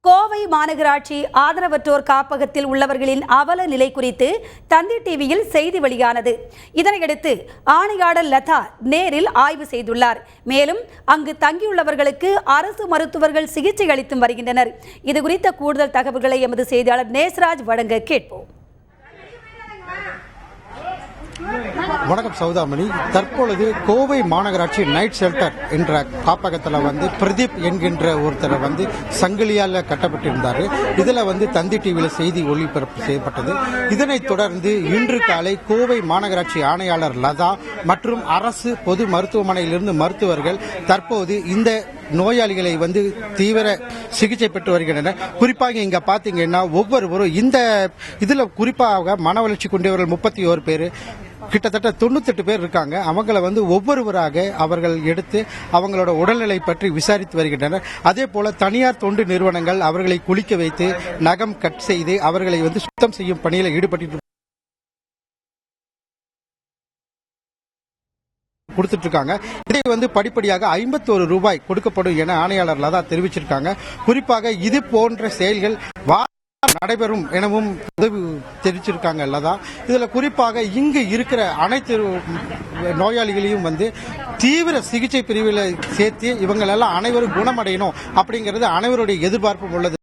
கோவை மாநகராட்சி ஆதரவற்றோர் காப்பகத்தில் உள்ளவர்களின் அவல நிலை குறித்து தந்தி டிவியில் செய்தி வெளியானது. இதனையடுத்து ஆணையாளர் லதா நேரில் ஆய்வு செய்துள்ளார். மேலும் அங்கு தங்கியுள்ளவர்களுக்கு அரசு மருத்துவர்கள் சிகிச்சை அளித்து வருகின்றனர். இதுகுறித்த கூடுதல் தகவல்களை எமது செய்தியாளர் நேஸ்ராஜ் வழங்க கேட்போம். வணக்கம் சௌதாமணி. தற்பொழுது கோவை மாநகராட்சி நைட் ஷெல்டர் என்ற காப்பகத்தில் பிரதீப் என்கின்ற ஒருத்தரை சங்கிலியால் கட்டப்பட்டிருந்தார். இதில் தந்தி டிவியில் செய்தி ஒளிபரப்பு செய்யப்பட்டது. இதனைத் தொடர்ந்து இன்று காலை கோவை மாநகராட்சி ஆணையாளர் லதா மற்றும் அரசு பொது மருத்துவமனையிலிருந்து மருத்துவர்கள் தற்போது இந்த நோயாளிகளை தீவிர சிகிச்சை பெற்று வருகின்றனர். குறிப்பாக இங்க பாத்தீங்கன்னா ஒவ்வொருவரும் இந்த இதுல குறிப்பாக மன வளர்ச்சி கொண்டவர்கள் 31 பேர், கிட்டத்தட்ட 98 பேர் இருக்காங்க. அவங்களை ஒவ்வொருவராக அவர்கள் எடுத்து அவங்களோட உடல்நிலை பற்றி விசாரித்து வருகின்றனர். அதே போல தனியார் தொண்டு நிறுவனங்கள் அவர்களை குளிக்க வைத்து நகம் கட் செய்து அவர்களை சுத்தம் செய்யும் பணியில் ஈடுபட்டு கொடுத்துட்டு இருக்காங்க. இதை படிப்படியாக 51 ரூபாய் கொடுக்கப்படும் என ஆணையாளர் லதா தெரிவிச்சிருக்காங்க. குறிப்பாக இது போன்ற செயல்கள் நடைபெறும் எனவும் தெரிவிச்சிருக்காங்க லதா. இதுல குறிப்பாக இங்கு இருக்கிற அனைத்து நோயாளிகளையும் தீவிர சிகிச்சை பிரிவில் சேர்த்து இவங்களெல்லாம் அனைவரும் குணமடையணும் அப்படிங்கிறது அனைவருடைய எதிர்பார்ப்பும் உள்ளது.